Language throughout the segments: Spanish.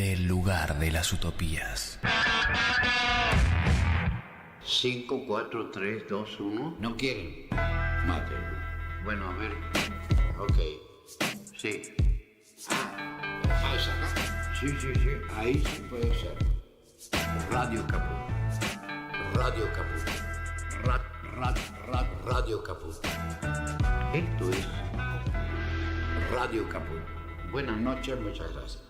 del lugar de las utopías. 5, 4, 3, 2, 1. ¿No quieren? Mate. Bueno, a ver. Ok. Sí. ¿Es acá? Sí. Ahí sí puede ser. Radio Caput. Radio Caput. Radio Caput. Esto es Radio Caput. Buenas noches, muchas gracias.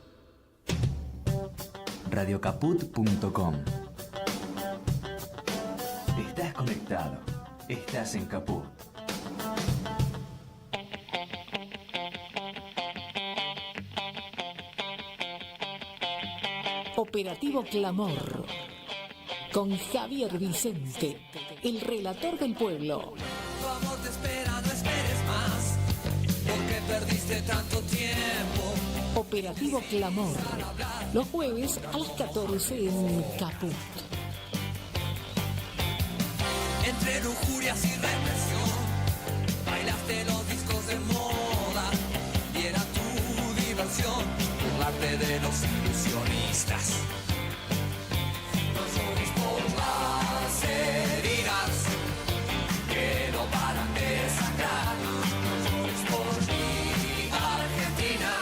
Radiocaput.com. Estás conectado. Estás en Caput. Operativo Clamor. Con Javier Vicente, el relator del pueblo. Tu amor te espera, no esperes más, porque perdiste tanto tiempo. Operativo Clamor. Los jueves a las 14 en Caput. Entre lujurias y represión, bailaste los discos de moda y era tu diversión burlarte de los ilusionistas. No llores por las heridas que no paran de sangrar. No llores por mi Argentina.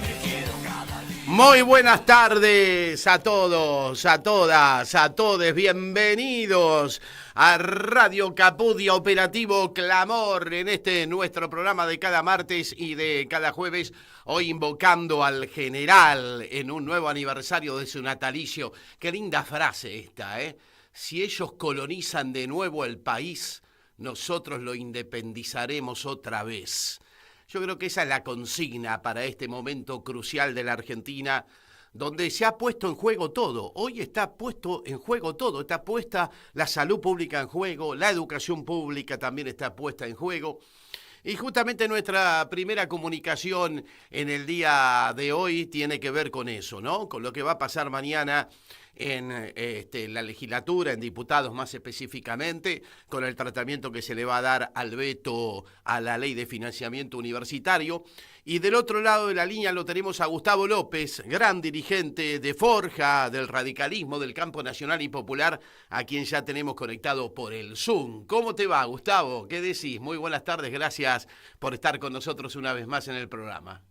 Te quiero cada día. Muy buenas tardes a todos, a todas, a todes. Bienvenidos a Radio Caput y a Operativo Clamor en este nuestro programa de cada martes y de cada jueves. Hoy invocando al general en un nuevo aniversario de su natalicio. Qué linda frase esta, ¿eh? Si ellos colonizan de nuevo el país, nosotros lo independizaremos otra vez. Yo creo que esa es la consigna para este momento crucial de la Argentina, donde se ha puesto en juego todo. Hoy está puesto en juego todo. Está puesta la salud pública en juego, la educación pública también está puesta en juego. Y justamente nuestra primera comunicación en el día de hoy tiene que ver con eso, ¿no? Con lo que va a pasar mañana en la legislatura, en diputados más específicamente, con el tratamiento que se le va a dar al veto a la ley de financiamiento universitario. Y del otro lado de la línea lo tenemos a Gustavo López, gran dirigente de Forja, del radicalismo, del campo nacional y popular, a quien ya tenemos conectado por el Zoom. ¿Cómo te va, Gustavo? ¿Qué decís? Muy buenas tardes, gracias por estar con nosotros una vez más en el programa.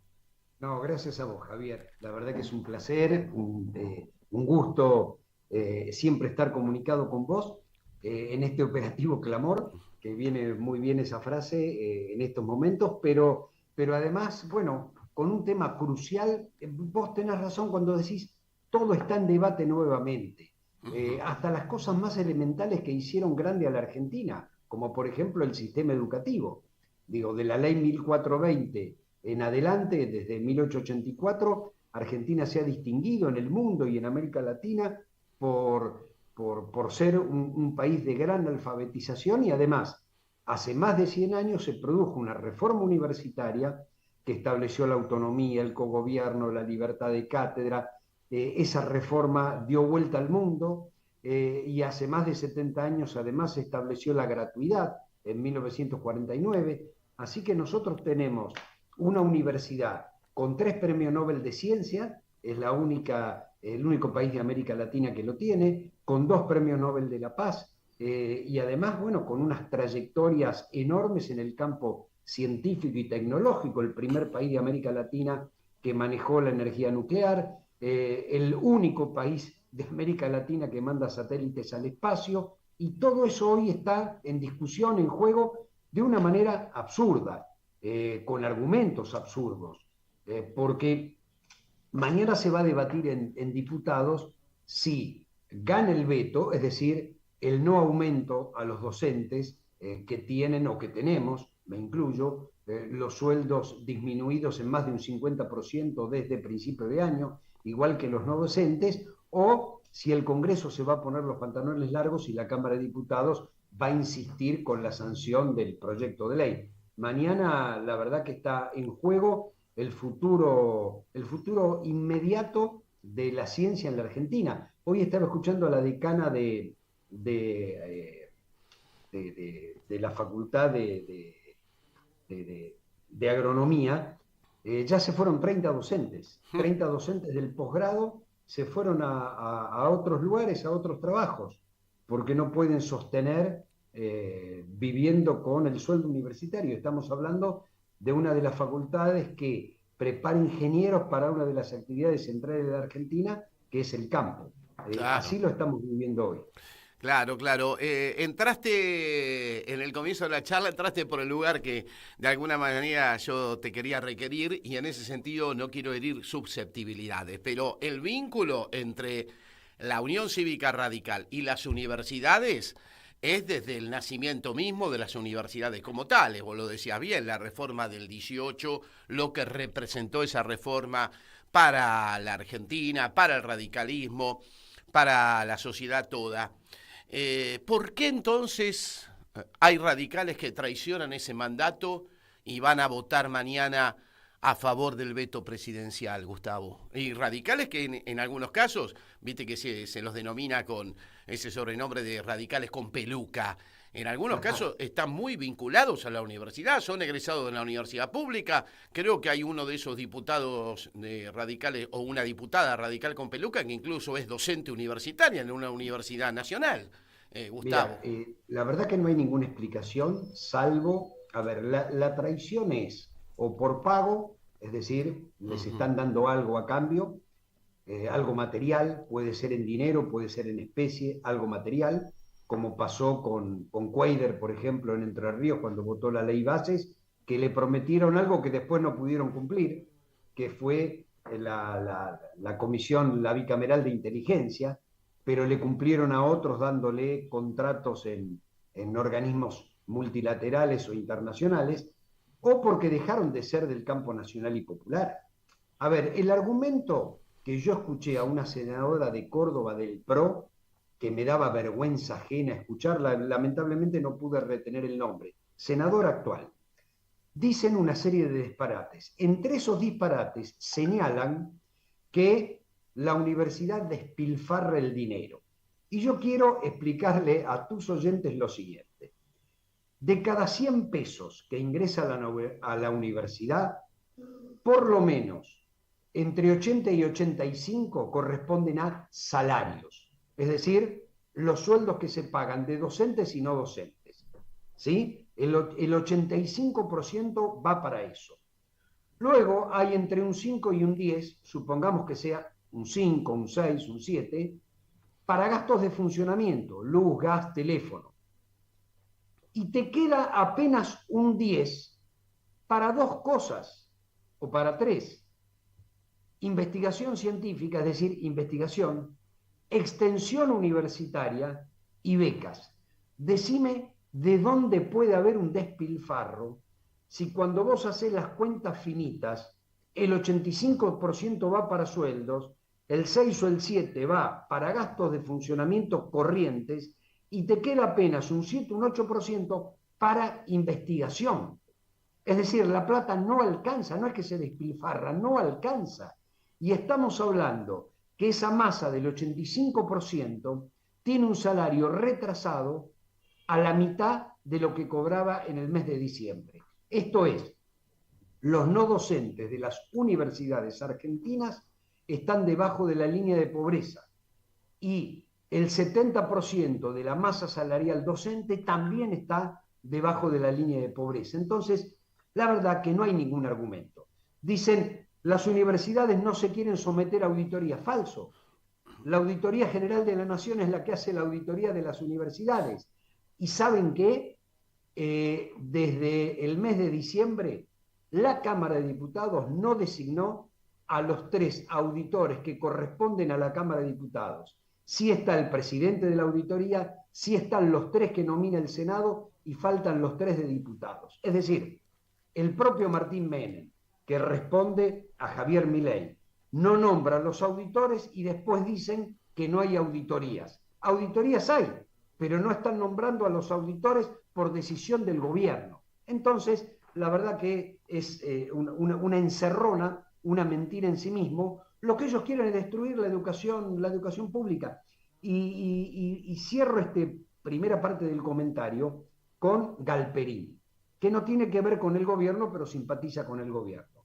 No, gracias a vos, Javier. La verdad que es un placer, un gusto siempre estar comunicado con vos en este operativo Clamor, que viene muy bien esa frase en estos momentos, pero además, bueno, con un tema crucial. Vos tenés razón cuando decís todo está en debate nuevamente. Hasta las cosas más elementales que hicieron grande a la Argentina, como por ejemplo el sistema educativo. Digo, de la ley 1420 en adelante, desde 1884, Argentina se ha distinguido en el mundo y en América Latina por ser un país de gran alfabetización, y además, hace más de 100 años se produjo una reforma universitaria que estableció la autonomía, el cogobierno, la libertad de cátedra. Esa reforma dio vuelta al mundo y hace más de 70 años además se estableció la gratuidad en 1949. Así que nosotros tenemos una universidad con 3 premios Nobel de Ciencia, es el único país de América Latina que lo tiene, con 2 premios Nobel de la Paz, y además, bueno, con unas trayectorias enormes en el campo científico y tecnológico, el primer país de América Latina que manejó la energía nuclear, el único país de América Latina que manda satélites al espacio, y todo eso hoy está en discusión, en juego, de una manera absurda, con argumentos absurdos, porque mañana se va a debatir en diputados si gana el veto, es decir, el no aumento a los docentes que tienen o que tenemos, me incluyo, los sueldos disminuidos en más de un 50% desde principio de año, igual que los no docentes, o si el Congreso se va a poner los pantalones largos y la Cámara de Diputados va a insistir con la sanción del proyecto de ley. Mañana la verdad que está en juego el futuro inmediato de la ciencia en la Argentina. Hoy estaba escuchando a la decana de la Facultad de Agronomía, ya se fueron 30 docentes. 30 docentes del posgrado se fueron a otros lugares, a otros trabajos, porque no pueden sostener viviendo con el sueldo universitario. Estamos hablando de una de las facultades que prepara ingenieros para una de las actividades centrales de la Argentina, que es el campo. Claro. Así lo estamos viviendo hoy. Claro, claro. Entraste en el comienzo de la charla, entraste por el lugar que de alguna manera yo te quería requerir y en ese sentido no quiero herir susceptibilidades, pero el vínculo entre la Unión Cívica Radical y las universidades es desde el nacimiento mismo de las universidades como tales. Vos lo decías bien, la reforma del 18, lo que representó esa reforma para la Argentina, para el radicalismo, para la sociedad toda. ¿Por qué entonces hay radicales que traicionan ese mandato y van a votar mañana a favor del veto presidencial, Gustavo? Y radicales que en algunos casos, viste que se los denomina con ese sobrenombre de radicales con peluca. En algunos casos están muy vinculados a la universidad, son egresados de la universidad pública. Creo que hay uno de esos diputados radicales o una diputada radical con peluca que incluso es docente universitaria en una universidad nacional. Gustavo. Mira, la verdad que no hay ninguna explicación, salvo, a ver, la traición es o por pago, es decir, les están dando algo a cambio, algo material, puede ser en dinero, puede ser en especie, algo material, como pasó con Cuader, por ejemplo, en Entre Ríos, cuando votó la ley Bases, que le prometieron algo que después no pudieron cumplir, que fue la comisión, la bicameral de inteligencia, pero le cumplieron a otros dándole contratos en organismos multilaterales o internacionales, o porque dejaron de ser del campo nacional y popular. A ver, el argumento que yo escuché a una senadora de Córdoba del PRO, que me daba vergüenza ajena escucharla, lamentablemente no pude retener el nombre, senadora actual, dicen una serie de disparates. Entre esos disparates señalan que la universidad despilfarra el dinero. Y yo quiero explicarle a tus oyentes lo siguiente. De cada 100 pesos que ingresa a la universidad, por lo menos entre 80 y 85 corresponden a salarios. Es decir, los sueldos que se pagan de docentes y no docentes. ¿Sí? El 85% va para eso. Luego hay entre un 5 y un 10, supongamos que sea un 5, un 6, un 7, para gastos de funcionamiento, luz, gas, teléfono. Y te queda apenas un 10 para dos cosas, o para tres. Investigación científica, es decir, investigación, extensión universitaria y becas. Decime de dónde puede haber un despilfarro si cuando vos hacés las cuentas finitas, el 85% va para sueldos, el 6 o el 7 va para gastos de funcionamiento corrientes y te queda apenas un 7 o un 8% para investigación. Es decir, la plata no alcanza, no es que se despilfarra, no alcanza. Y estamos hablando que esa masa del 85% tiene un salario retrasado a la mitad de lo que cobraba en el mes de diciembre. Esto es, los no docentes de las universidades argentinas están debajo de la línea de pobreza y el 70% de la masa salarial docente también está debajo de la línea de pobreza. Entonces, la verdad que no hay ningún argumento. Dicen, las universidades no se quieren someter a auditoría. Falso. La Auditoría General de la Nación es la que hace la auditoría de las universidades. ¿Y saben qué? Desde el mes de diciembre, la Cámara de Diputados no designó a los 3 auditores que corresponden a la Cámara de Diputados. Sí está el presidente de la auditoría, sí están los 3 que nomina el Senado y faltan los 3 de diputados. Es decir, el propio Martín Menem, que responde a Javier Milei, no nombra a los auditores y después dicen que no hay auditorías. Auditorías hay, pero no están nombrando a los auditores por decisión del gobierno. Entonces, la verdad que es una encerrona, una mentira en sí mismo. Lo que ellos quieren es destruir la educación pública. Y cierro esta primera parte del comentario con Galperín, que no tiene que ver con el gobierno, pero simpatiza con el gobierno.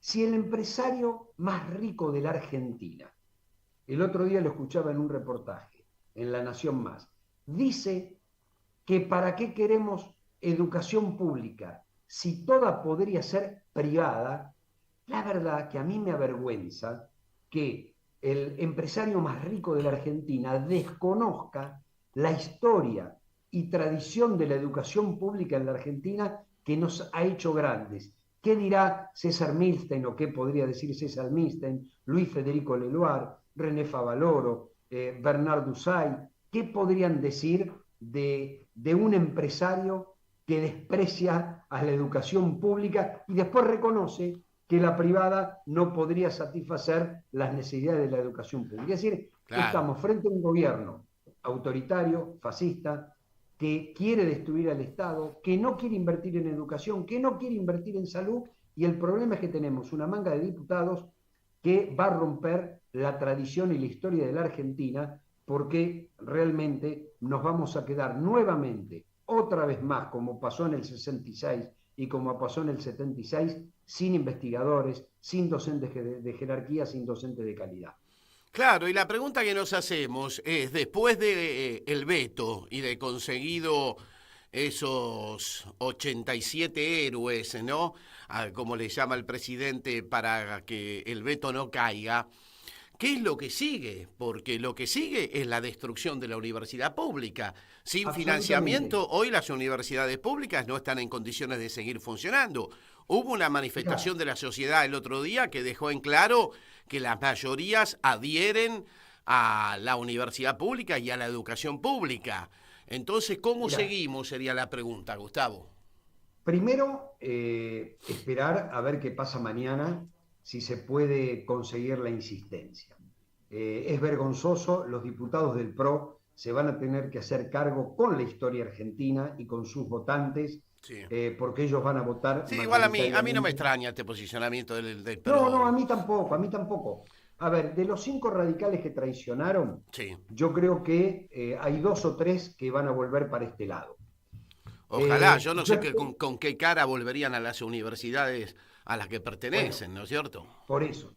Si el empresario más rico de la Argentina, el otro día lo escuchaba en un reportaje en La Nación Más, dice que para qué queremos educación pública si toda podría ser privada, la verdad que a mí me avergüenza que el empresario más rico de la Argentina desconozca la historia y tradición de la educación pública en la Argentina que nos ha hecho grandes. ¿Qué dirá César Milstein o qué podría decir César Milstein, Luis Federico Leloir, René Favaloro, Bernard Dussay? ¿Qué podrían decir de un empresario que desprecia a la educación pública y después reconoce que la privada no podría satisfacer las necesidades de la educación pública? Es decir, Claro. estamos frente a un gobierno autoritario, fascista, que quiere destruir al Estado, que no quiere invertir en educación, que no quiere invertir en salud, y el problema es que tenemos una manga de diputados que va a romper la tradición y la historia de la Argentina, porque realmente nos vamos a quedar nuevamente, otra vez más, como pasó en el 66 y como pasó en el 76, sin investigadores, sin docentes de jerarquía, sin docentes de calidad. Claro, y la pregunta que nos hacemos es, después de el veto y de conseguido esos 87 héroes, ¿no? Como le llama el presidente, para que el veto no caiga, ¿qué es lo que sigue? Porque lo que sigue es la destrucción de la universidad pública. Sin financiamiento, hoy las universidades públicas no están en condiciones de seguir funcionando. Hubo una manifestación de la sociedad el otro día que dejó en claro que las mayorías adhieren a la universidad pública y a la educación pública. Entonces, ¿cómo seguimos? Sería la pregunta, Gustavo. Primero, esperar a ver qué pasa mañana, si se puede conseguir la insistencia. Es vergonzoso, los diputados del PRO se van a tener que hacer cargo con la historia argentina y con sus votantes, Sí. porque ellos van a votar. Sí, igual a mí no me extraña este posicionamiento del PRO. No, a mí tampoco. A ver, de los 5 radicales que traicionaron, Sí. yo creo que hay 2 o 3 que van a volver para este lado. Ojalá, yo no sé con qué cara volverían a las universidades a las que pertenecen, Bueno, ¿no es cierto? Por eso.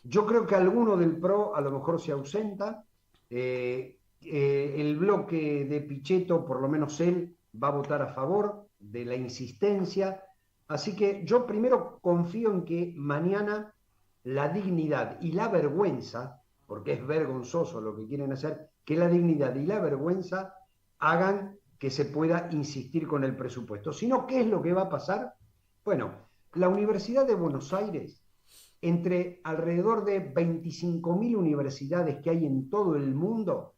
Yo creo que alguno del PRO a lo mejor se ausenta. El bloque de Pichetto, por lo menos él, va a votar a favor de la insistencia. Así que yo primero confío en que mañana la dignidad y la vergüenza, porque es vergonzoso lo que quieren hacer, que la dignidad y la vergüenza hagan que se pueda insistir con el presupuesto. Si no, ¿qué es lo que va a pasar? Bueno, la Universidad de Buenos Aires, entre alrededor de 25.000 universidades que hay en todo el mundo,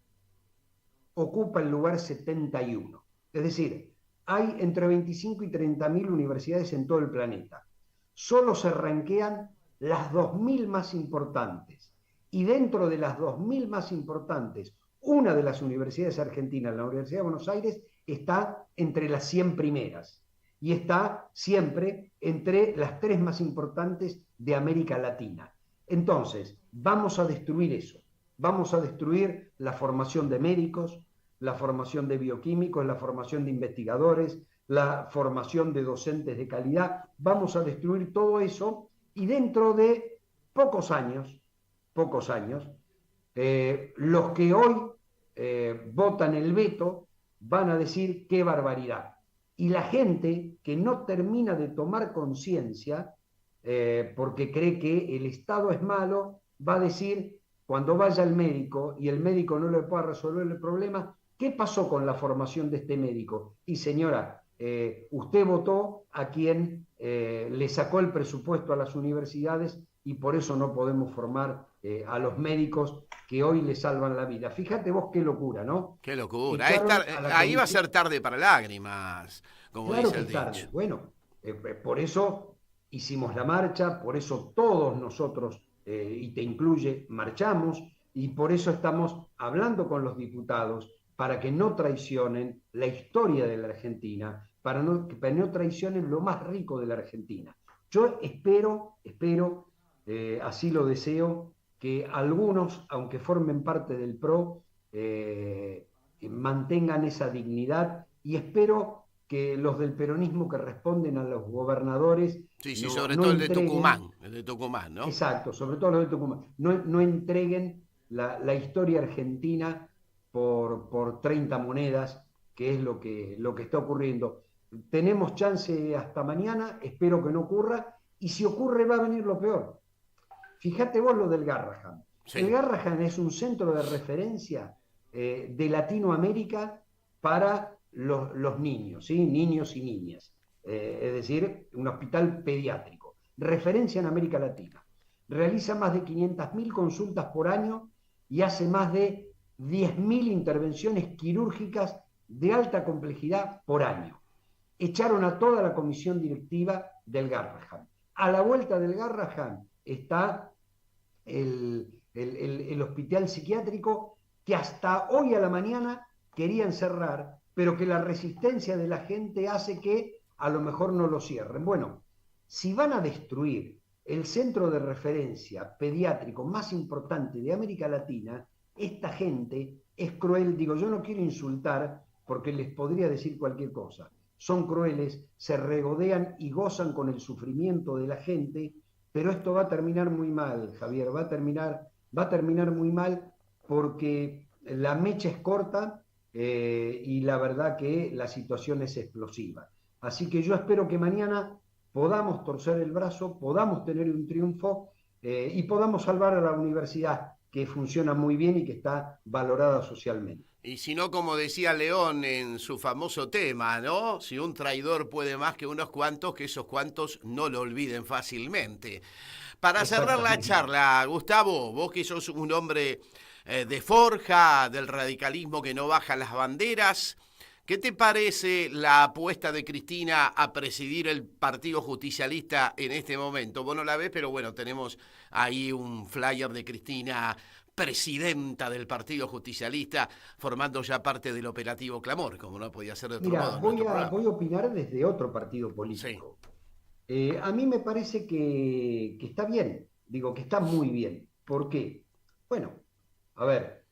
ocupa el lugar 71. Es decir, hay entre 25 y 30.000 universidades en todo el planeta. Solo se ranquean las 2.000 más importantes. Y dentro de las 2.000 más importantes, una de las universidades argentinas, la Universidad de Buenos Aires, está entre las 100 primeras. Y está siempre entre las 3 más importantes de América Latina. Entonces, vamos a destruir eso. Vamos a destruir la formación de médicos, la formación de bioquímicos, la formación de investigadores, la formación de docentes de calidad. Vamos a destruir todo eso y dentro de pocos años, los que hoy votan el veto van a decir qué barbaridad. Y la gente que no termina de tomar conciencia, porque cree que el Estado es malo, va a decir, cuando vaya al médico y el médico no le pueda resolver el problema, ¿qué pasó con la formación de este médico? Y señora, usted votó a quien le sacó el presupuesto a las universidades y por eso no podemos formar a los médicos que hoy le salvan la vida. Fíjate vos qué locura, ¿no? Qué locura. Ahí va a ser tarde para lágrimas, como claro dice que el es tarde. dicho. Bueno, por eso hicimos la marcha, por eso todos nosotros, y te incluye, marchamos, y por eso estamos hablando con los diputados para que no traicionen la historia de la Argentina, para que no traicionen lo más rico de la Argentina. Yo espero, así lo deseo, que algunos, aunque formen parte del PRO, mantengan esa dignidad y espero que los del peronismo que responden a los gobernadores. Sí, no, sobre no todo entreguen, el de Tucumán, ¿no? exacto, sobre todo los de Tucumán, no entreguen la historia argentina por 30 monedas, que es lo que está ocurriendo. Tenemos chance hasta mañana, espero que no ocurra, y si ocurre va a venir lo peor. Fíjate vos lo del Garrahan. Sí. El Garrahan es un centro de referencia de Latinoamérica para los niños, ¿sí? Niños y niñas. Es decir, un hospital pediátrico. Referencia en América Latina. Realiza más de 500.000 consultas por año y hace más de 10.000 intervenciones quirúrgicas de alta complejidad por año. Echaron a toda la comisión directiva del Garrahan. A la vuelta del Garrahan está el hospital psiquiátrico, que hasta hoy a la mañana querían cerrar, pero que la resistencia de la gente hace que a lo mejor no lo cierren. Bueno, si van a destruir el centro de referencia pediátrico más importante de América Latina, esta gente es cruel. Digo, yo no quiero insultar porque les podría decir cualquier cosa. Son crueles, se regodean y gozan con el sufrimiento de la gente, pero esto va a terminar muy mal, Javier, va a terminar muy mal, porque la mecha es corta y la verdad que la situación es explosiva. Así que yo espero que mañana podamos torcer el brazo, podamos tener un triunfo y podamos salvar a la universidad, que funciona muy bien y que está valorada socialmente. Y si no, como decía León en su famoso tema, ¿no? Si un traidor puede más que unos cuantos, que esos cuantos no lo olviden fácilmente. Para cerrar la charla, Gustavo, vos que sos un hombre de forja, del radicalismo que no baja las banderas, ¿qué te parece la apuesta de Cristina a presidir el Partido Justicialista en este momento? Vos no la ves, pero bueno, tenemos ahí un flyer de Cristina, presidenta del Partido Justicialista, formando ya parte del operativo Clamor, como no podía ser de otro modo. Voy a opinar desde otro partido político. Sí. A mí me parece que está bien, digo que está muy bien. ¿Por qué? Bueno, a ver,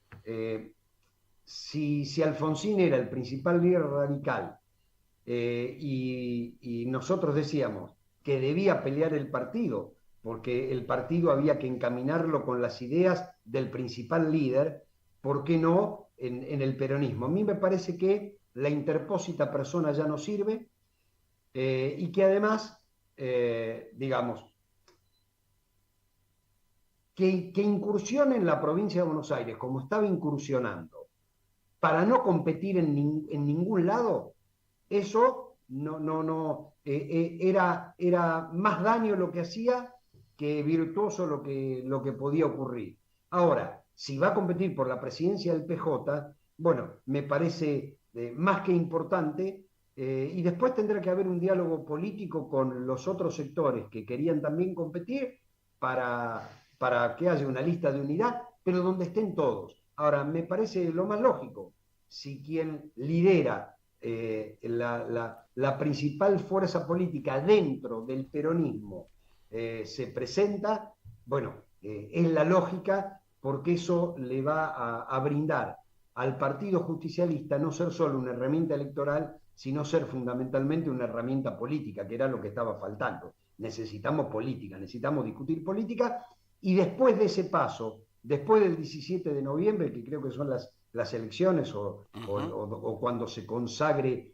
si Alfonsín era el principal líder radical y nosotros decíamos que debía pelear el partido, porque el partido había que encaminarlo con las ideas del principal líder, ¿por qué no en el peronismo? A mí me parece que la interpósita persona ya no sirve y que además, digamos, que incursione en la provincia de Buenos Aires, como estaba incursionando, para no competir en ningún lado, eso era más daño lo que hacía que virtuoso lo que podía ocurrir. Ahora, si va a competir por la presidencia del PJ, bueno, me parece más que importante, y después tendrá que haber un diálogo político con los otros sectores que querían también competir para que haya una lista de unidad, pero donde estén todos. Ahora, me parece lo más lógico, si quien lidera la principal fuerza política dentro del peronismo se presenta, bueno, es la lógica, porque eso le va a brindar al Partido Justicialista no ser solo una herramienta electoral, sino ser fundamentalmente una herramienta política, que era lo que estaba faltando. Necesitamos política, necesitamos discutir política, y después de ese paso, después del 17 de noviembre, que creo que son las elecciones, o cuando se consagre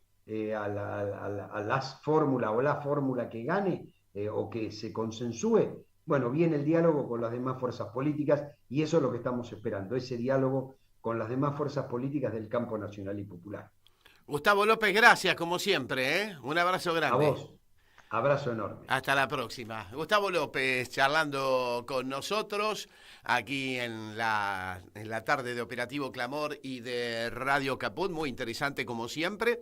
a la fórmula que gane, o que se consensúe, bueno, viene el diálogo con las demás fuerzas políticas, y eso es lo que estamos esperando, ese diálogo con las demás fuerzas políticas del campo nacional y popular. Gustavo López, gracias como siempre, ¿eh? Un abrazo grande. A vos, abrazo enorme. Hasta la próxima. Gustavo López charlando con nosotros aquí en la tarde de Operativo Clamor y de Radio Caput, muy interesante como siempre.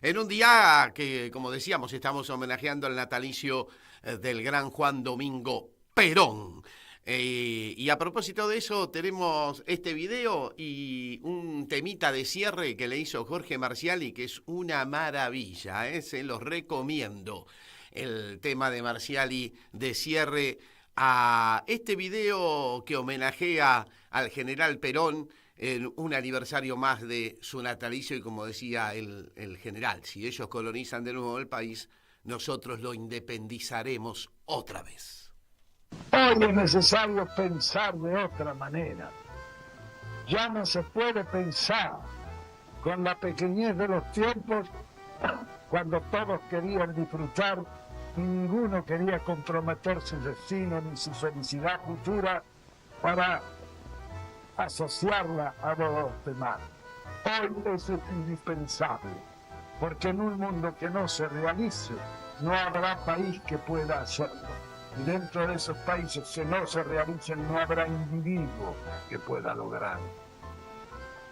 En un día que, como decíamos, estamos homenajeando al natalicio del gran Juan Domingo Perón. Y a propósito de eso, tenemos este video y un temita de cierre que le hizo Jorge Marciali, que es una maravilla, se los recomiendo. El tema de Marciali de cierre a este video que homenajea al general Perón, en un aniversario más de su natalicio y como decía el general, si ellos colonizan de nuevo el país, nosotros lo independizaremos otra vez. Hoy es necesario pensar de otra manera. Ya no se puede pensar con la pequeñez de los tiempos, cuando todos querían disfrutar, ninguno quería comprometer su destino ni su felicidad futura para asociarla a los demás. Hoy eso es indispensable, porque en un mundo que no se realice, no habrá país que pueda hacerlo. Y dentro de esos países que no se realicen, no habrá individuo que pueda lograrlo.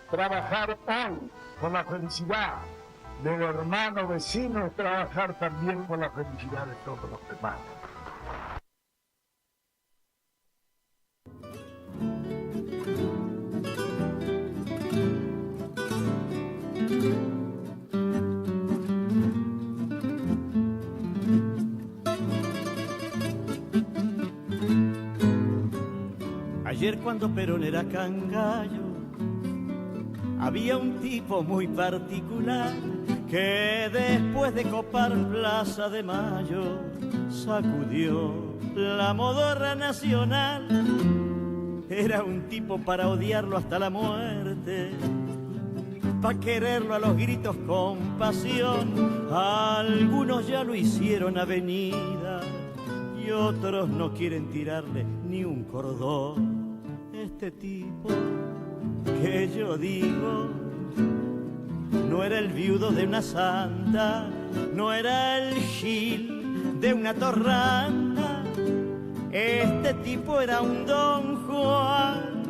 Trabajar hoy por la felicidad del hermano vecino es trabajar también por la felicidad de todos los demás. Ayer cuando Perón era cangallo, había un tipo muy particular que después de copar Plaza de Mayo sacudió la modorra nacional. Era un tipo para odiarlo hasta la muerte, pa' quererlo a los gritos con pasión. Algunos ya lo hicieron avenida y otros no quieren tirarle ni un cordón. Este tipo que yo digo no era el viudo de una santa, no era el gil de una torranta. Este tipo era un Don Juan,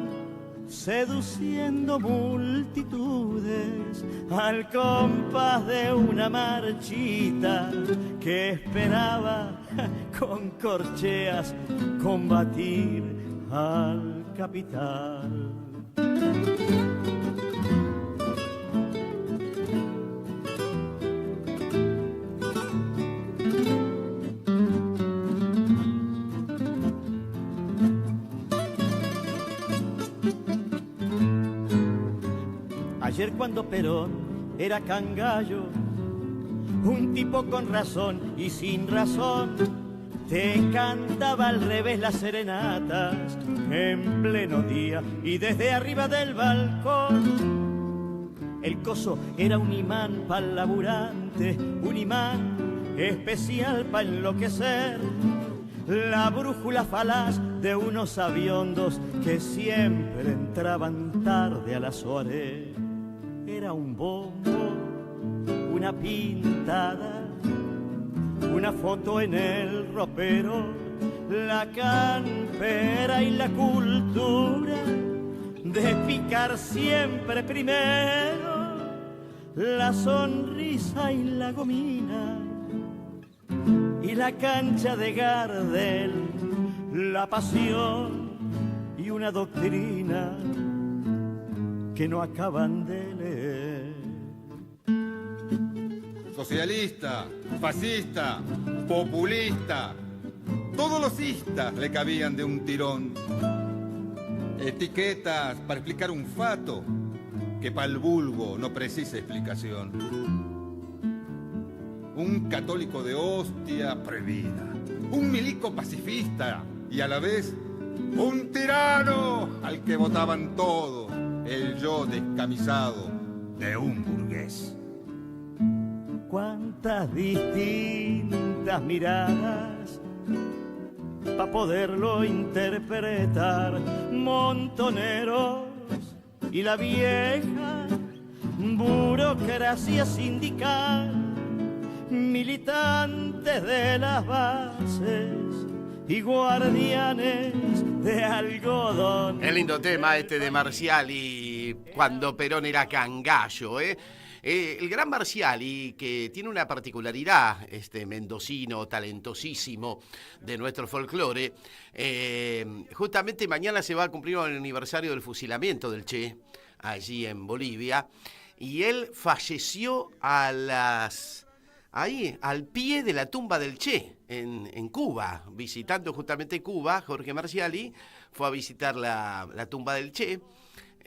seduciendo multitudes al compás de una marchita que esperaba con corcheas combatir al capital. Ayer cuando Perón era cangallo, un tipo con razón y sin razón, te cantaba al revés las serenatas en pleno día y desde arriba del balcón. El coso era un imán pa'l laburante, un imán especial pa' enloquecer, la brújula falaz de unos aviondos que siempre entraban tarde a la soirée. Era un bombo, una pintada, una foto en el ropero, la campera y la cultura de picar siempre primero, la sonrisa y la gomina y la cancha de Gardel, la pasión y una doctrina que no acaban de leer. Socialista, fascista, populista, todos los istas le cabían de un tirón. Etiquetas para explicar un fato que pa'l vulgo no precisa explicación. Un católico de hostia prohibida, un milico pacifista y a la vez un tirano al que votaban todos, el yo descamisado de un burgués. Cuántas distintas miradas pa' poderlo interpretar, montoneros y la vieja burocracia sindical, militantes de las bases y guardianes de algodón. El lindo tema este de Marciali, cuando Perón era cangallo, el gran Marciali, que tiene una particularidad, mendocino, talentosísimo de nuestro folclore, justamente mañana se va a cumplir el aniversario del fusilamiento del Che, allí en Bolivia, y él falleció ahí, al pie de la tumba del Che, en Cuba, visitando justamente Cuba. Jorge Marciali fue a visitar la tumba del Che,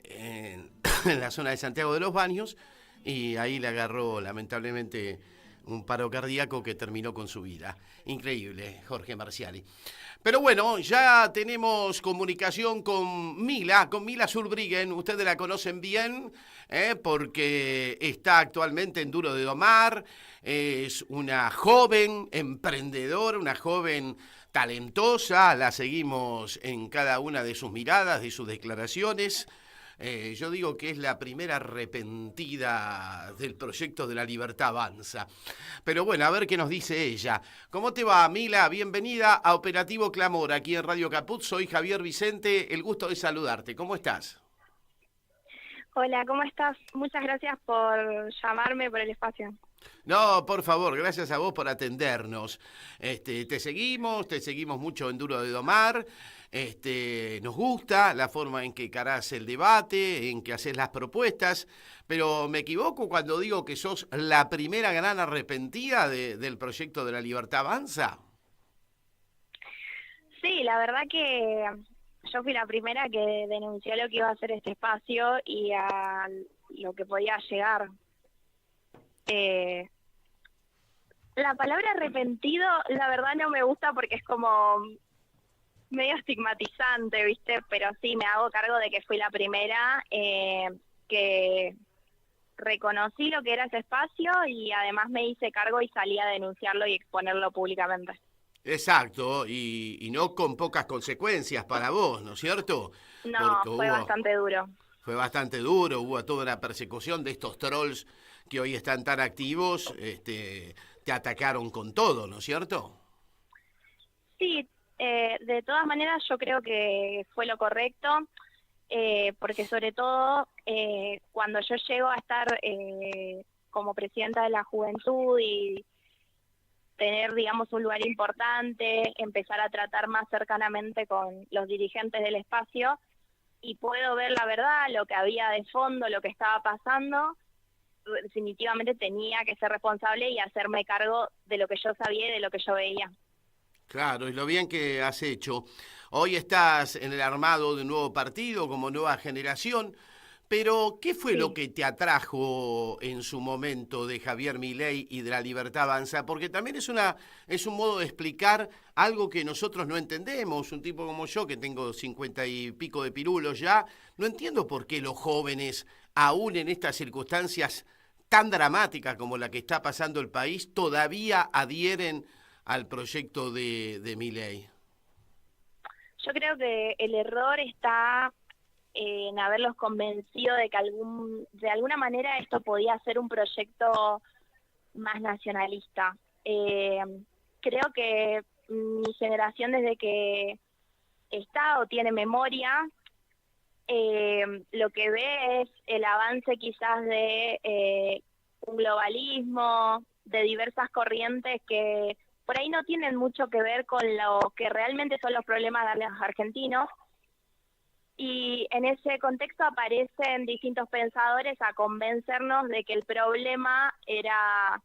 en la zona de Santiago de los Baños, y ahí le agarró lamentablemente un paro cardíaco que terminó con su vida. Increíble, Jorge Marciali. Pero bueno, ya tenemos comunicación con Mila Zurbriggen. Ustedes la conocen bien, porque está actualmente en Duro de Domar. Es una joven emprendedora, una joven talentosa. La seguimos en cada una de sus miradas, de sus declaraciones. Yo digo que es la primera arrepentida del proyecto de La Libertad Avanza. Pero bueno, a ver qué nos dice ella. ¿Cómo te va, Mila? Bienvenida a Operativo Clamor, aquí en Radio Caput. Soy Javier Vicente, el gusto de saludarte. ¿Cómo estás? Hola, ¿cómo estás? Muchas gracias por llamarme, por el espacio. No, por favor, gracias a vos por atendernos. Te seguimos mucho en Duro de Domar. Nos gusta la forma en que encarás el debate, en que haces las propuestas, pero me equivoco cuando digo que sos la primera gran arrepentida del proyecto de La Libertad Avanza. Sí, la verdad que yo fui la primera que denunció lo que iba a ser este espacio y a lo que podía llegar. La palabra arrepentido, la verdad no me gusta porque es como medio estigmatizante, ¿viste? Pero sí, me hago cargo de que fui la primera que reconocí lo que era ese espacio y además me hice cargo y salí a denunciarlo y exponerlo públicamente. Exacto, y no con pocas consecuencias para vos, ¿no es cierto? No, fue bastante duro. Fue bastante duro, hubo toda una persecución de estos trolls que hoy están tan activos, te atacaron con todo, ¿no es cierto? Sí, de todas maneras yo creo que fue lo correcto, porque sobre todo cuando yo llego a estar como presidenta de la juventud y tener, digamos, un lugar importante, empezar a tratar más cercanamente con los dirigentes del espacio y puedo ver la verdad, lo que había de fondo, lo que estaba pasando, definitivamente tenía que ser responsable y hacerme cargo de lo que yo sabía y de lo que yo veía. Claro, y lo bien que has hecho. Hoy estás en el armado de un nuevo partido como Nueva Generación, pero ¿qué fue lo que te atrajo en su momento de Javier Milei y de La Libertad Avanza? Porque también es un modo de explicar algo que nosotros no entendemos. Un tipo como yo, que tengo 50 y pico de pirulos ya, no entiendo por qué los jóvenes, aún en estas circunstancias tan dramáticas como la que está pasando el país, todavía adhieren al proyecto de Milei. Yo creo que el error está en haberlos convencido de que de alguna manera esto podía ser un proyecto más nacionalista. Creo que mi generación, desde que está o tiene memoria, lo que ve es el avance quizás de un globalismo, de diversas corrientes que por ahí no tienen mucho que ver con lo que realmente son los problemas de los argentinos. Y en ese contexto aparecen distintos pensadores a convencernos de que el problema era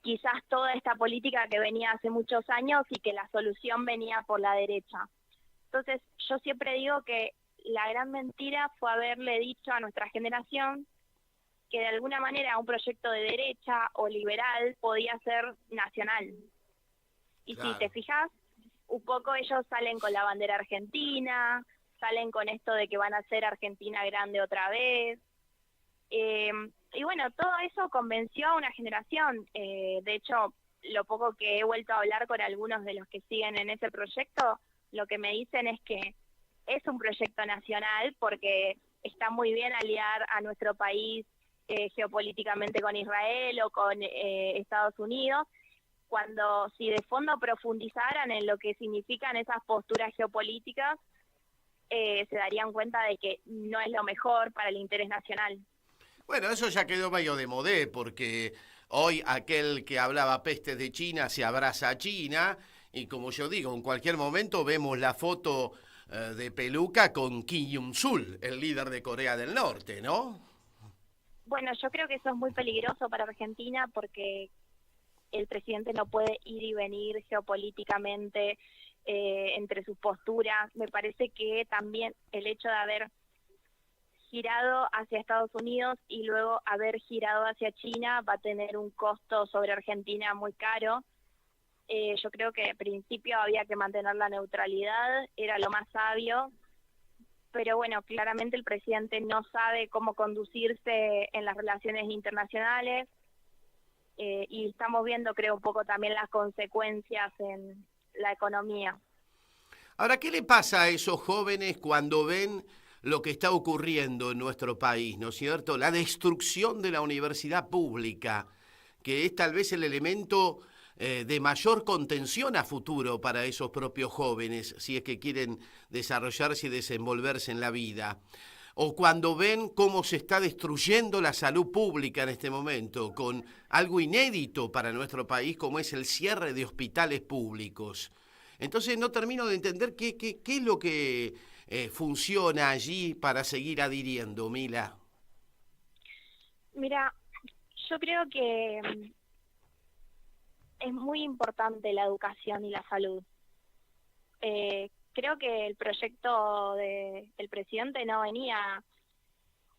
quizás toda esta política que venía hace muchos años y que la solución venía por la derecha. Entonces, yo siempre digo que la gran mentira fue haberle dicho a nuestra generación que de alguna manera un proyecto de derecha o liberal podía ser nacional. Y claro, si te fijas, un poco ellos salen con la bandera argentina, salen con esto de que van a hacer Argentina grande otra vez. Y bueno, todo eso convenció a una generación. De hecho, lo poco que he vuelto a hablar con algunos de los que siguen en ese proyecto, lo que me dicen es que es un proyecto nacional porque está muy bien aliar a nuestro país geopolíticamente con Israel o con Estados Unidos, cuando si de fondo profundizaran en lo que significan esas posturas geopolíticas, se darían cuenta de que no es lo mejor para el interés nacional. Bueno, eso ya quedó medio de modé, porque hoy aquel que hablaba pestes de China se abraza a China, y como yo digo, en cualquier momento vemos la foto de peluca con Kim Jong-sul, el líder de Corea del Norte, ¿no? Bueno, yo creo que eso es muy peligroso para Argentina porque el presidente no puede ir y venir geopolíticamente entre sus posturas. Me parece que también el hecho de haber girado hacia Estados Unidos y luego haber girado hacia China va a tener un costo sobre Argentina muy caro. Yo creo que al principio había que mantener la neutralidad, era lo más sabio, pero bueno, claramente el presidente no sabe cómo conducirse en las relaciones internacionales, y estamos viendo, creo, un poco también las consecuencias en la economía. Ahora, ¿qué le pasa a esos jóvenes cuando ven lo que está ocurriendo en nuestro país, ¿no es cierto? La destrucción de la universidad pública, que es tal vez el elemento de mayor contención a futuro para esos propios jóvenes, si es que quieren desarrollarse y desenvolverse en la vida. O cuando ven cómo se está destruyendo la salud pública en este momento, con algo inédito para nuestro país, como es el cierre de hospitales públicos. Entonces no termino de entender qué es lo que funciona allí para seguir adhiriendo, Mila. Mira, yo creo que es muy importante la educación y la salud. Creo que el proyecto del presidente no venía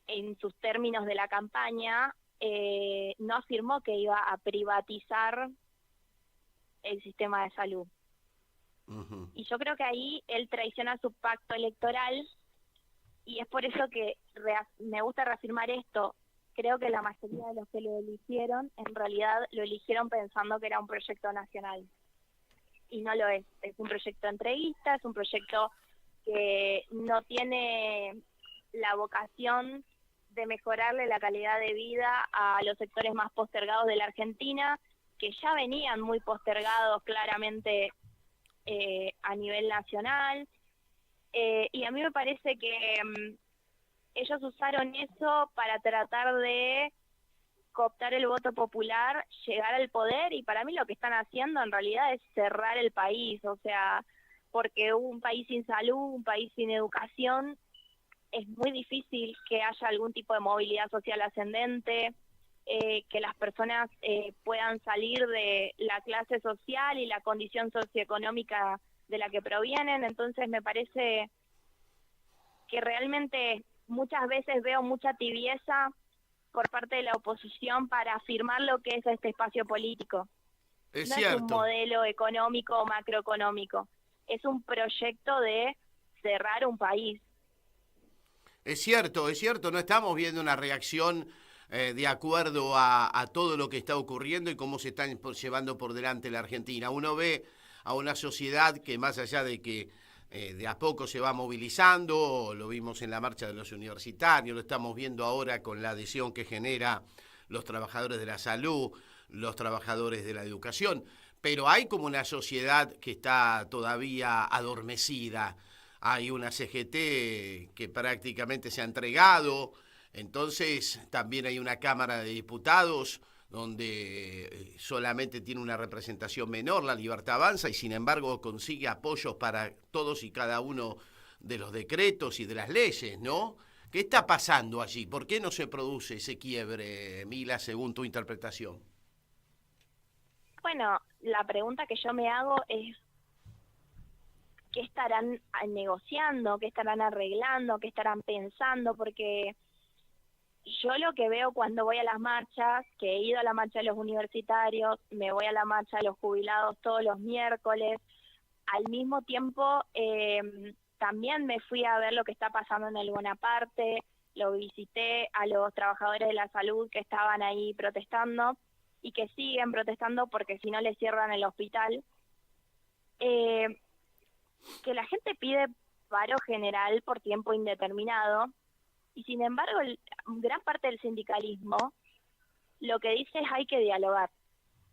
en sus términos de la campaña, no afirmó que iba a privatizar el sistema de salud. Uh-huh. Y yo creo que ahí él traiciona su pacto electoral, y es por eso que me gusta reafirmar esto. Creo que la mayoría de los que lo eligieron, en realidad lo eligieron pensando que era un proyecto nacional. Y no lo es. Es un proyecto entreguista, es un proyecto que no tiene la vocación de mejorarle la calidad de vida a los sectores más postergados de la Argentina, que ya venían muy postergados claramente a nivel nacional. Y a mí me parece que ellos usaron eso para tratar de cooptar el voto popular, llegar al poder, y para mí lo que están haciendo en realidad es cerrar el país, o sea, porque un país sin salud, un país sin educación, es muy difícil que haya algún tipo de movilidad social ascendente, que las personas puedan salir de la clase social y la condición socioeconómica de la que provienen. Entonces me parece que realmente muchas veces veo mucha tibieza por parte de la oposición para afirmar lo que es este espacio político. Es no cierto. Es un modelo económico o macroeconómico, es un proyecto de cerrar un país. Es cierto, no estamos viendo una reacción de acuerdo a todo lo que está ocurriendo y cómo se está llevando por delante la Argentina. Uno ve a una sociedad que, más allá de que de a poco se va movilizando, lo vimos en la marcha de los universitarios, lo estamos viendo ahora con la adhesión que genera los trabajadores de la salud, los trabajadores de la educación, pero hay como una sociedad que está todavía adormecida. Hay una CGT que prácticamente se ha entregado, entonces también hay una Cámara de Diputados donde solamente tiene una representación menor, la Libertad Avanza, y sin embargo consigue apoyos para todos y cada uno de los decretos y de las leyes, ¿no? ¿Qué está pasando allí? ¿Por qué no se produce ese quiebre, Mila, según tu interpretación? Bueno, la pregunta que yo me hago es ¿qué estarán negociando? ¿Qué estarán arreglando? ¿Qué estarán pensando? Porque yo lo que veo cuando voy a las marchas, que he ido a la marcha de los universitarios, me voy a la marcha de los jubilados todos los miércoles, al mismo tiempo también me fui a ver lo que está pasando en el Bonaparte, lo visité a los trabajadores de la salud que estaban ahí protestando y que siguen protestando porque si no les cierran el hospital. Que la gente pide paro general por tiempo indeterminado, y sin embargo gran parte del sindicalismo lo que dice es hay que dialogar.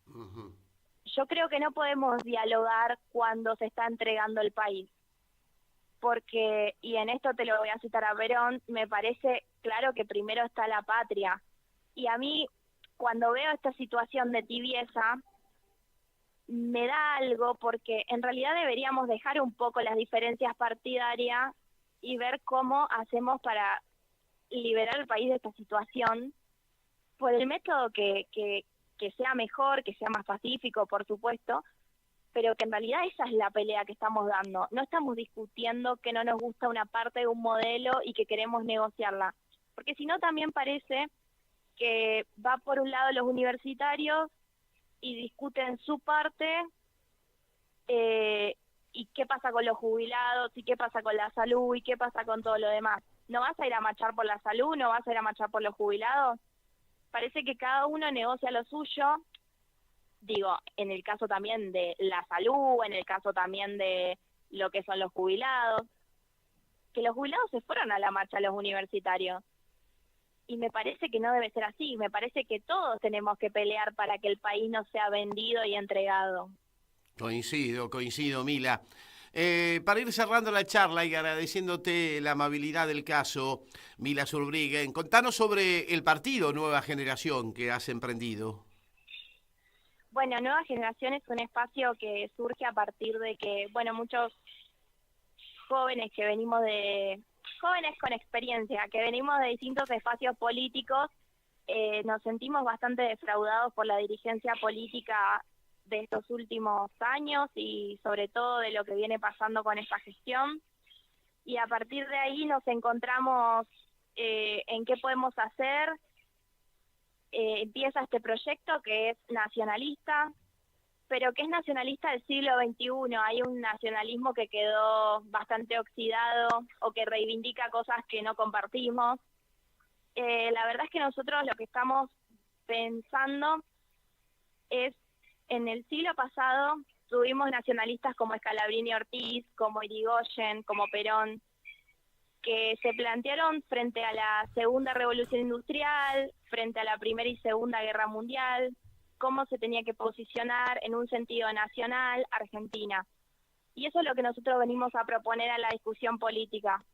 Uh-huh. Yo creo que no podemos dialogar cuando se está entregando el país, porque, y en esto te lo voy a citar a Perón, me parece claro que primero está la patria, y a mí cuando veo esta situación de tibieza me da algo, porque en realidad deberíamos dejar un poco las diferencias partidarias y ver cómo hacemos para liberar al país de esta situación por el método que sea mejor, que sea más pacífico, por supuesto, pero que en realidad esa es la pelea que estamos dando. No estamos discutiendo que no nos gusta una parte de un modelo y que queremos negociarla. porque si no también parece que va por un lado los universitarios y discuten su parte, y qué pasa con los jubilados, y qué pasa con la salud, y qué pasa con todo lo demás. ¿No vas a ir a marchar por la salud? ¿No vas a ir a marchar por los jubilados? Parece que cada uno negocia lo suyo, digo, en el caso también de la salud, en el caso también de lo que son los jubilados, que los jubilados se fueron a la marcha los universitarios. Y me parece que no debe ser así, me parece que todos tenemos que pelear para que el país no sea vendido y entregado. Coincido, Mila. Para ir cerrando la charla y agradeciéndote la amabilidad del caso, Mila Zurbriggen, contanos sobre el partido Nueva Generación que has emprendido. Bueno, Nueva Generación es un espacio que surge a partir de que, bueno, muchos jóvenes que venimos jóvenes con experiencia, que venimos de distintos espacios políticos, nos sentimos bastante defraudados por la dirigencia política de estos últimos años y sobre todo de lo que viene pasando con esta gestión. Y a partir de ahí nos encontramos en qué podemos hacer. Empieza este proyecto que es nacionalista, pero que es nacionalista del siglo XXI. Hay un nacionalismo que quedó bastante oxidado o que reivindica cosas que no compartimos. La verdad es que nosotros lo que estamos pensando es, en el siglo pasado tuvimos nacionalistas como Scalabrini Ortiz, como Irigoyen, como Perón, que se plantearon frente a la Segunda Revolución Industrial, frente a la Primera y Segunda Guerra Mundial, cómo se tenía que posicionar en un sentido nacional Argentina. Y eso es lo que nosotros venimos a proponer a la discusión política.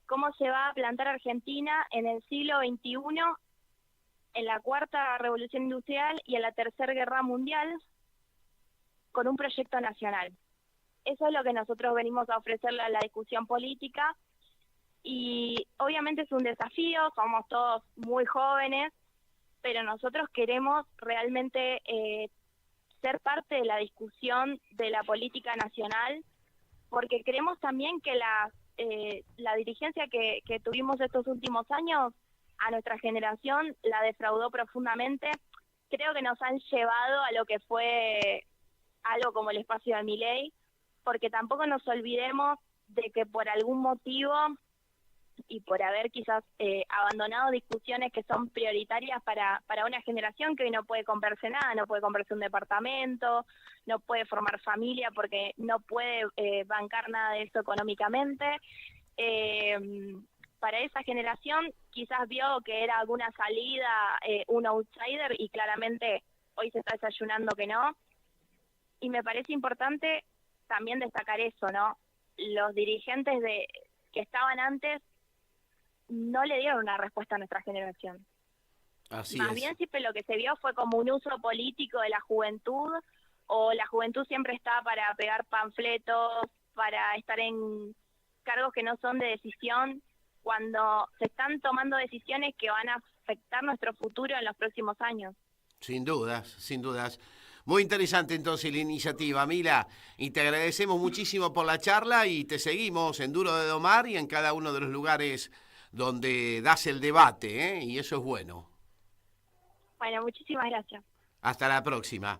¿Cómo se va a plantar Argentina en el siglo XXI, en la Cuarta Revolución Industrial y en la Tercera Guerra Mundial, con un proyecto nacional? Eso es lo que nosotros venimos a ofrecerle a la discusión política. Y obviamente es un desafío, somos todos muy jóvenes, pero nosotros queremos realmente ser parte de la discusión de la política nacional, porque creemos también que la dirigencia que tuvimos estos últimos años, a nuestra generación la defraudó profundamente. Creo que nos han llevado a lo que fue algo como el espacio de Milei, porque tampoco nos olvidemos de que por algún motivo y por haber quizás abandonado discusiones que son prioritarias para una generación que hoy no puede comprarse nada, no puede comprarse un departamento, no puede formar familia porque no puede bancar nada de eso económicamente. Para esa generación quizás vio que era alguna salida, un outsider, y claramente hoy se está desayunando que no. Y me parece importante también destacar eso, ¿no? Los dirigentes que estaban antes no le dieron una respuesta a nuestra generación. Así Más es. bien siempre lo que se vio fue como un uso político de la juventud, o la juventud siempre está para pegar panfletos, para estar en cargos que no son de decisión, cuando se están tomando decisiones que van a afectar nuestro futuro en los próximos años. Sin dudas, sin dudas. Muy interesante entonces la iniciativa, Mila, y te agradecemos muchísimo por la charla y te seguimos en Duro de Domar y en cada uno de los lugares donde das el debate, y eso es bueno. Bueno, muchísimas gracias. Hasta la próxima.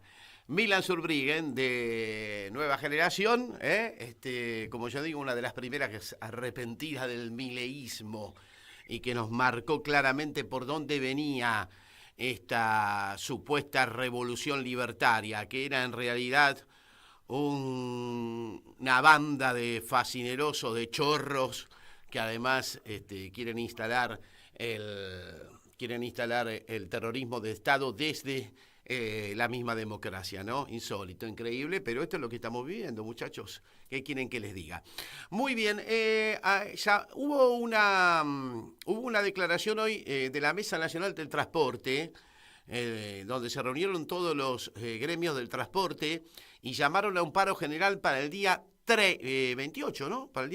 Mila Zurbriggen, de Nueva Generación, como yo digo, una de las primeras que es arrepentida del mileísmo y que nos marcó claramente por dónde venía esta supuesta revolución libertaria, que era en realidad una banda de fascinerosos, de chorros, que además quieren instalar el terrorismo de Estado desde la misma democracia, ¿no? Insólito, increíble, pero esto es lo que estamos viviendo, muchachos. ¿Qué quieren que les diga? Muy bien, ya hubo una declaración hoy de la Mesa Nacional del Transporte, donde se reunieron todos los gremios del transporte y llamaron a un paro general para el día 28, ¿no? Para el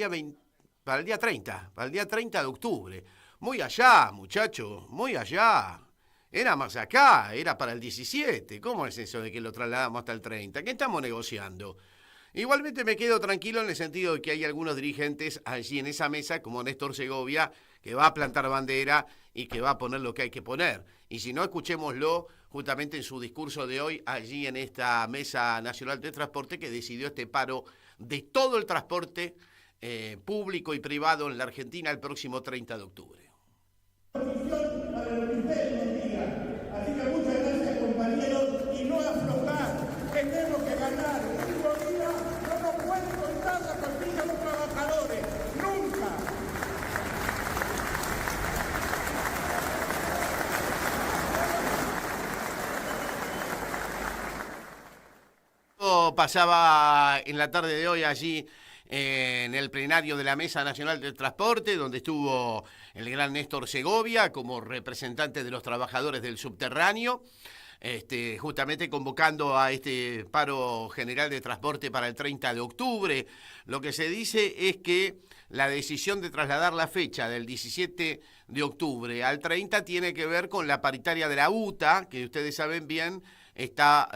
día 30 de octubre. Muy allá, muchachos, muy allá. Era más acá, era para el 17. ¿Cómo es eso de que lo trasladamos hasta el 30? ¿Qué estamos negociando? Igualmente me quedo tranquilo en el sentido de que hay algunos dirigentes allí en esa mesa, como Néstor Segovia, que va a plantar bandera y que va a poner lo que hay que poner. Y si no, escuchémoslo justamente en su discurso de hoy, allí en esta Mesa Nacional de Transporte, que decidió este paro de todo el transporte público y privado en la Argentina el próximo 30 de octubre. Así que muchas gracias, compañeros, y no aflojar, tenemos que ganar. Un día no nos puede contar la costilla de los trabajadores, nunca. Pasaba en la tarde de hoy allí en el plenario de la Mesa Nacional del Transporte, donde estuvo el gran Néstor Segovia como representante de los trabajadores del subterráneo, justamente convocando a este paro general de transporte para el 30 de octubre. Lo que se dice es que la decisión de trasladar la fecha del 17 de octubre al 30 tiene que ver con la paritaria de la UTA, que ustedes saben bien, está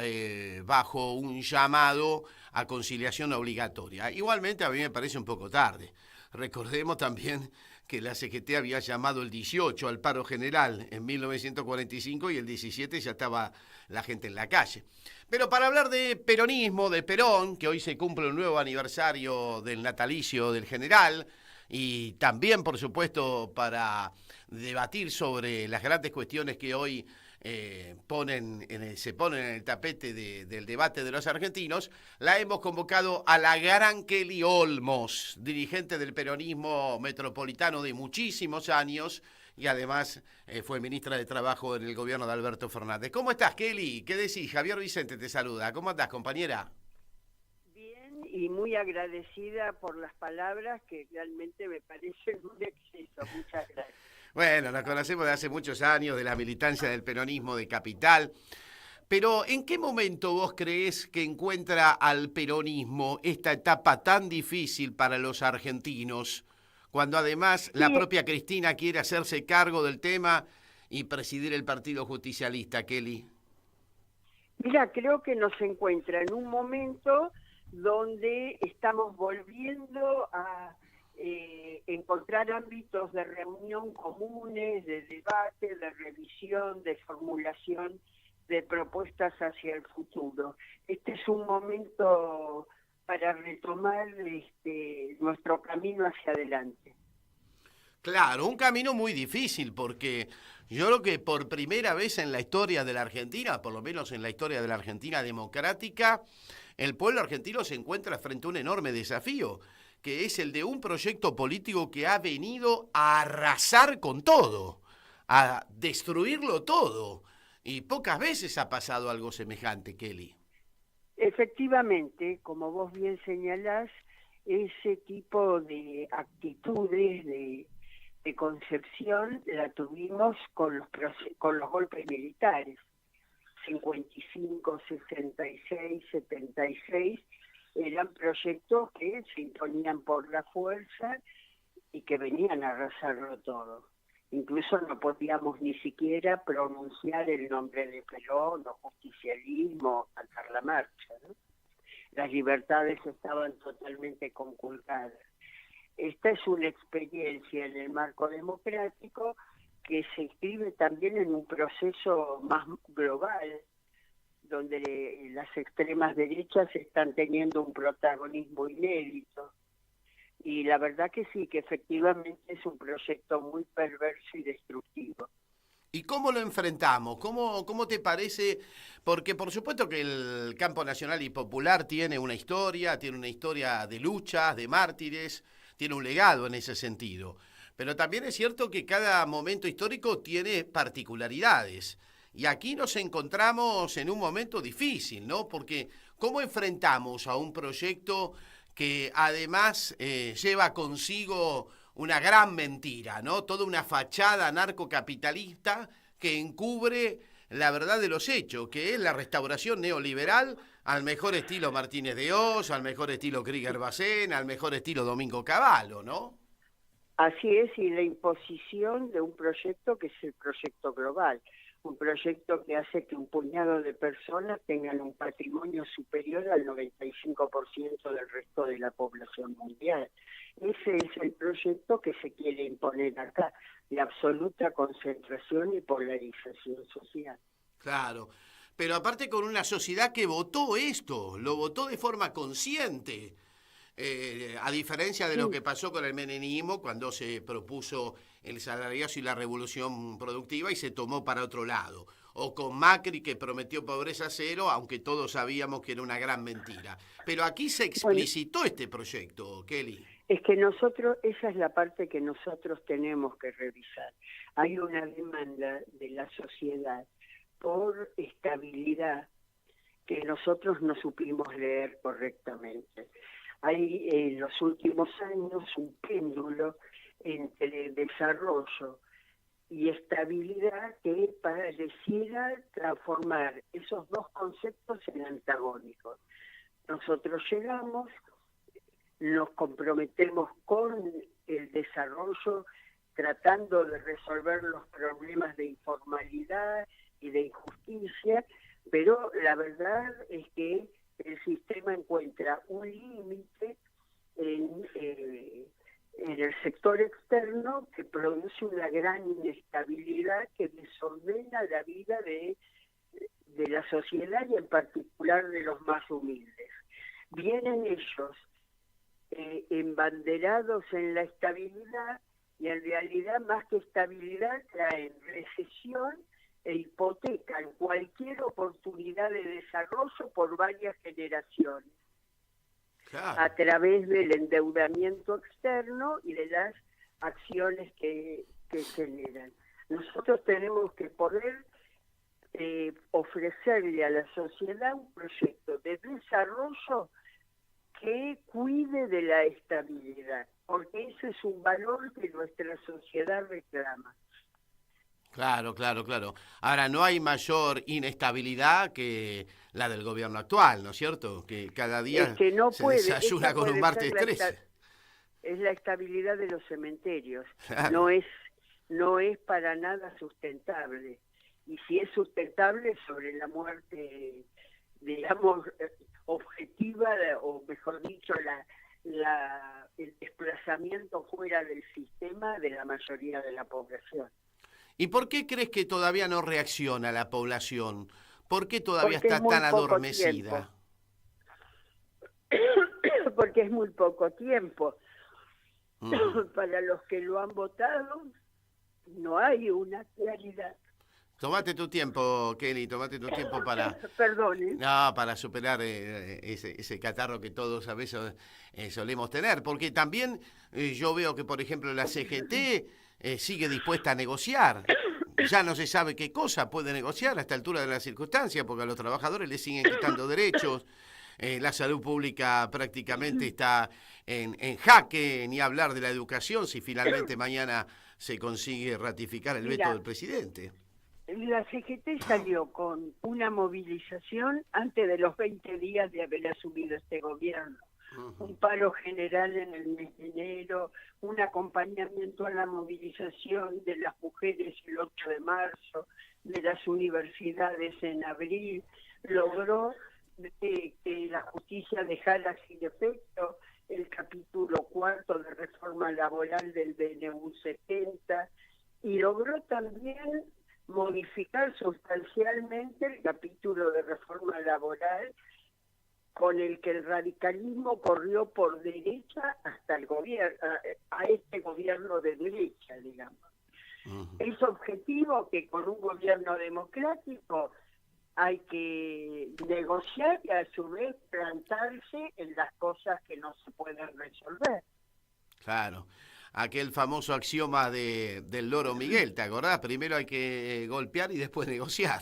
bajo un llamado a conciliación obligatoria. Igualmente a mí me parece un poco tarde. Recordemos también que la CGT había llamado el 18 al paro general en 1945 y el 17 ya estaba la gente en la calle. Pero para hablar de peronismo, de Perón, que hoy se cumple un nuevo aniversario del natalicio del general, y también, por supuesto, para debatir sobre las grandes cuestiones que hoy se ponen en el tapete del debate de los argentinos, la hemos convocado a la gran Kelly Olmos, dirigente del peronismo metropolitano de muchísimos años y además fue ministra de Trabajo en el gobierno de Alberto Fernández. ¿Cómo estás, Kelly? ¿Qué decís? Javier Vicente te saluda. ¿Cómo andás, compañera? Bien, y muy agradecida por las palabras que realmente me parecen un exceso. Muchas gracias. Bueno, nos conocemos de hace muchos años, de la militancia del peronismo de Capital, pero ¿en qué momento vos creés que encuentra al peronismo esta etapa tan difícil para los argentinos, cuando además la propia Cristina quiere hacerse cargo del tema y presidir el Partido Justicialista, Kelly? Mira, creo que nos encuentra en un momento donde estamos volviendo a encontrar ámbitos de reunión comunes, de debate, de revisión, de formulación de propuestas hacia el futuro. Este es un momento para retomar nuestro camino hacia adelante. Claro, un camino muy difícil, porque yo creo que por primera vez en la historia de la Argentina, por lo menos en la historia de la Argentina democrática, el pueblo argentino se encuentra frente a un enorme desafío, que es el de un proyecto político que ha venido a arrasar con todo, a destruirlo todo. Y pocas veces ha pasado algo semejante, Kelly. Efectivamente, como vos bien señalás, ese tipo de actitudes, de concepción, la tuvimos con los golpes militares. 55, 66, 76... eran proyectos que se imponían por la fuerza y que venían a arrasarlo todo. Incluso no podíamos ni siquiera pronunciar el nombre de Perón o justicialismo, cantar la marcha, ¿no? Las libertades estaban totalmente conculcadas. Esta es una experiencia en el marco democrático que se inscribe también en un proceso más global, donde las extremas derechas están teniendo un protagonismo inédito. Y la verdad que sí, que efectivamente es un proyecto muy perverso y destructivo. ¿Y cómo lo enfrentamos? ¿Cómo te parece? Porque por supuesto que el campo nacional y popular tiene una historia de luchas, de mártires, tiene un legado en ese sentido. Pero también es cierto que cada momento histórico tiene particularidades. Y aquí nos encontramos en un momento difícil, ¿no? Porque ¿cómo enfrentamos a un proyecto que además lleva consigo una gran mentira, ¿no? Toda una fachada narcocapitalista que encubre la verdad de los hechos, que es la restauración neoliberal al mejor estilo Martínez de Oz, al mejor estilo Krieger-Bacén, al mejor estilo Domingo Cavallo, ¿no? Así es, y la imposición de un proyecto que es el proyecto global. un proyecto que hace que un puñado de personas tengan un patrimonio superior al 95% del resto de la población mundial. Ese es el proyecto que se quiere imponer acá, de absoluta concentración y polarización social. Claro, pero aparte con una sociedad que votó esto, lo votó de forma consciente. A diferencia de lo que pasó con el menemismo cuando se propuso el salariazo y la revolución productiva y se tomó para otro lado, o con Macri que prometió pobreza cero, aunque todos sabíamos que era una gran mentira. Pero aquí se explicitó este proyecto, Kelly. Es que nosotros, esa es la parte que nosotros tenemos que revisar. Hay una demanda de la sociedad por estabilidad que nosotros no supimos leer correctamente. Hay en los últimos años un péndulo entre desarrollo y estabilidad que pareciera transformar esos dos conceptos en antagónicos. Nosotros llegamos, nos comprometemos con el desarrollo tratando de resolver los problemas de informalidad y de injusticia, pero la verdad es que el sistema encuentra un límite en el sector externo que produce una gran inestabilidad que desordena la vida de la sociedad y en particular de los más humildes. Vienen ellos embanderados en la estabilidad y en realidad más que estabilidad traen recesión e hipotecan cualquier oportunidad de desarrollo por varias generaciones, a través del endeudamiento externo y de las acciones que generan. Nosotros tenemos que poder ofrecerle a la sociedad un proyecto de desarrollo que cuide de la estabilidad, porque ese es un valor que nuestra sociedad reclama. Claro. Ahora, no hay mayor inestabilidad que la del gobierno actual, ¿no es cierto? Que cada día se desayuna con un martes 13. Es la estabilidad de los cementerios. Claro. No es para nada sustentable. Y si es sustentable sobre la muerte, digamos, objetiva, o mejor dicho, el desplazamiento fuera del sistema de la mayoría de la población. ¿Y por qué crees que todavía no reacciona la población? ¿Por qué todavía Porque está tan adormecida? Porque es muy poco tiempo. Para los que lo han votado, no hay una claridad. Tómate tu tiempo, Kelly, tómate tu tiempo para... Perdone. No, para superar ese catarro que todos a veces solemos tener. Porque también yo veo que, por ejemplo, la CGT sigue dispuesta a negociar. Ya no se sabe qué cosa puede negociar a esta altura de la circunstancia, porque a los trabajadores les siguen quitando derechos. La salud pública prácticamente está en jaque, ni hablar de la educación, si finalmente mañana se consigue ratificar el veto del presidente. La CGT salió con una movilización antes de los 20 días de haber asumido este gobierno. Un paro general en el mes de enero, un acompañamiento a la movilización de las mujeres el 8 de marzo, de las universidades en abril, logró que la justicia dejara sin efecto el capítulo 4 de reforma laboral del DNU 70 y logró también modificar sustancialmente el capítulo de reforma laboral con el que el radicalismo corrió por derecha hasta el gobierno, a este gobierno de derecha, digamos. Es objetivo que con un gobierno democrático hay que negociar y a su vez plantarse en las cosas que no se pueden resolver. Claro. Aquel famoso axioma del loro Miguel, ¿te acordás? Primero hay que golpear y después negociar.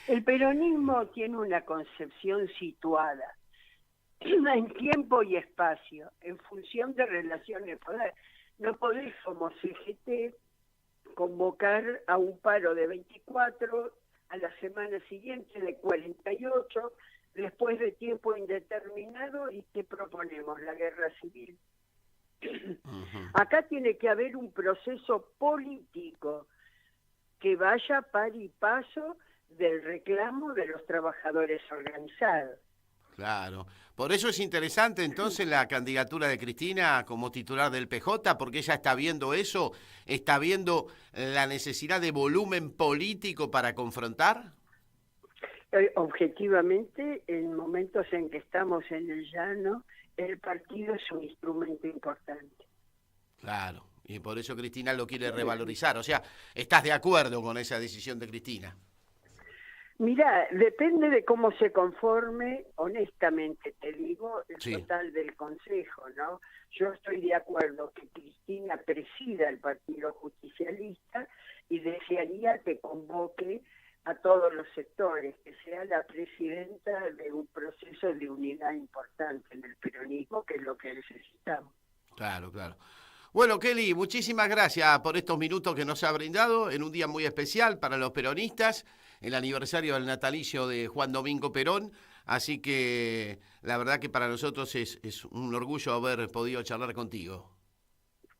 El peronismo tiene una concepción situada en tiempo y espacio, en función de relaciones de poder. No podés, como CGT, convocar a un paro de 24, a la semana siguiente de 48, después de tiempo indeterminado, y ¿qué proponemos? La guerra civil. Acá tiene que haber un proceso político que vaya par y paso del reclamo de los trabajadores organizados. Claro. Por eso es interesante entonces la candidatura de Cristina como titular del PJ, porque ella está viendo eso, está viendo la necesidad de volumen político para confrontar. Objetivamente, en momentos en que estamos en el llano, el partido es un instrumento importante. Claro, y por eso Cristina lo quiere revalorizar. O sea, ¿estás de acuerdo con esa decisión de Cristina? Mira, depende de cómo se conforme, honestamente te digo, el Sí. total del Consejo, ¿no? Yo estoy de acuerdo que Cristina presida el Partido Justicialista y desearía que convoque a todos los sectores, que sea la presidenta de un proceso de unidad importante en el peronismo, que es lo que necesitamos. Claro, claro. Bueno, Kelly, muchísimas gracias por estos minutos que nos ha brindado en un día muy especial para los peronistas, el aniversario del natalicio de Juan Domingo Perón, así que la verdad que para nosotros es un orgullo haber podido charlar contigo.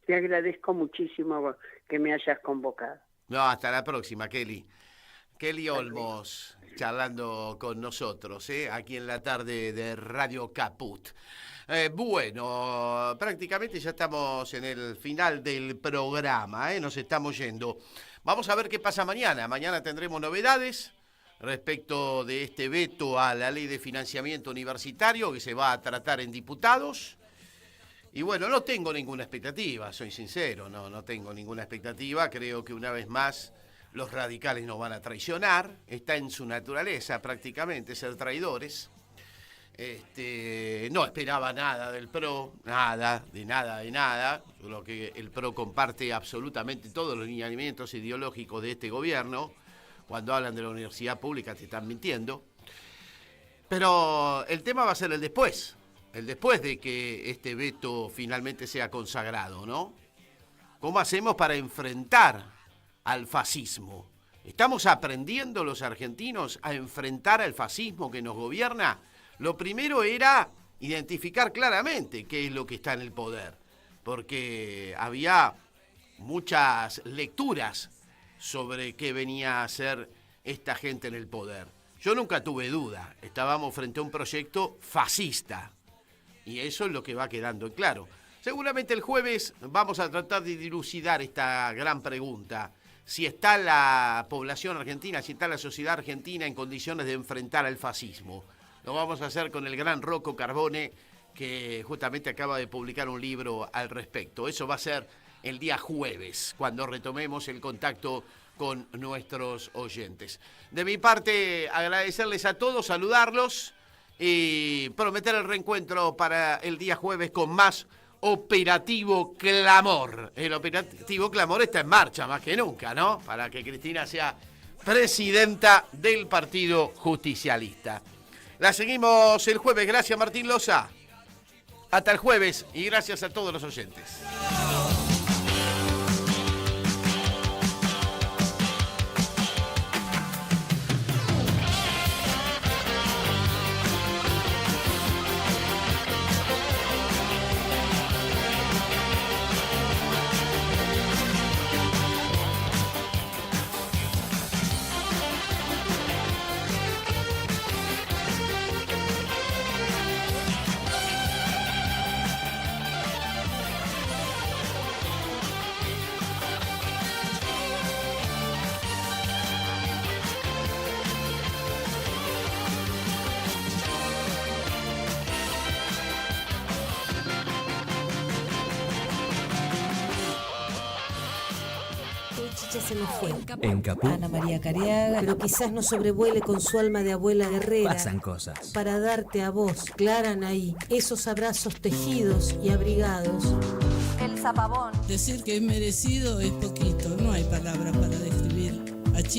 Te agradezco muchísimo que me hayas convocado. No, hasta la próxima, Kelly. Kelly Olmos, charlando con nosotros, aquí en la tarde de Radio Caput. Bueno, prácticamente ya estamos en el final del programa, nos estamos yendo. Vamos a ver qué pasa mañana. Mañana tendremos novedades respecto de este veto a la ley de financiamiento universitario que se va a tratar en diputados. Y bueno, no tengo ninguna expectativa, soy sincero, no tengo ninguna expectativa. Creo que una vez más los radicales nos van a traicionar. Está en su naturaleza prácticamente ser traidores. No esperaba nada del PRO, nada. Yo creo que el PRO comparte absolutamente todos los lineamientos ideológicos de este gobierno. Cuando hablan de la universidad pública te están mintiendo. Pero el tema va a ser el después de que este veto finalmente sea consagrado, ¿no? ¿Cómo hacemos para enfrentar al fascismo? ¿Estamos aprendiendo los argentinos a enfrentar al fascismo que nos gobierna? Lo primero era identificar claramente qué es lo que está en el poder, porque había muchas lecturas sobre qué venía a hacer esta gente en el poder. Yo nunca tuve duda, estábamos frente a un proyecto fascista, y eso es lo que va quedando en claro. Seguramente el jueves vamos a tratar de dilucidar esta gran pregunta. Si está la población argentina, si está la sociedad argentina en condiciones de enfrentar al fascismo. Lo vamos a hacer con el gran Rocco Carbone, que justamente acaba de publicar un libro al respecto. Eso va a ser el día jueves, cuando retomemos el contacto con nuestros oyentes. De mi parte, agradecerles a todos, saludarlos y prometer el reencuentro para el día jueves con más Operativo Clamor. El Operativo Clamor está en marcha más que nunca, ¿no? Para que Cristina sea presidenta del Partido Justicialista. La seguimos el jueves. Gracias, Martín Loza. Hasta el jueves y gracias a todos los oyentes. Se nos fue. En Caput Ana María Cariaga, pero quizás no sobrevuele con su alma de abuela guerrera. pasan cosas. Para darte a vos, Clara Anaí, esos abrazos tejidos y abrigados. El zapabón. Decir que es merecido es poquito, no hay palabra.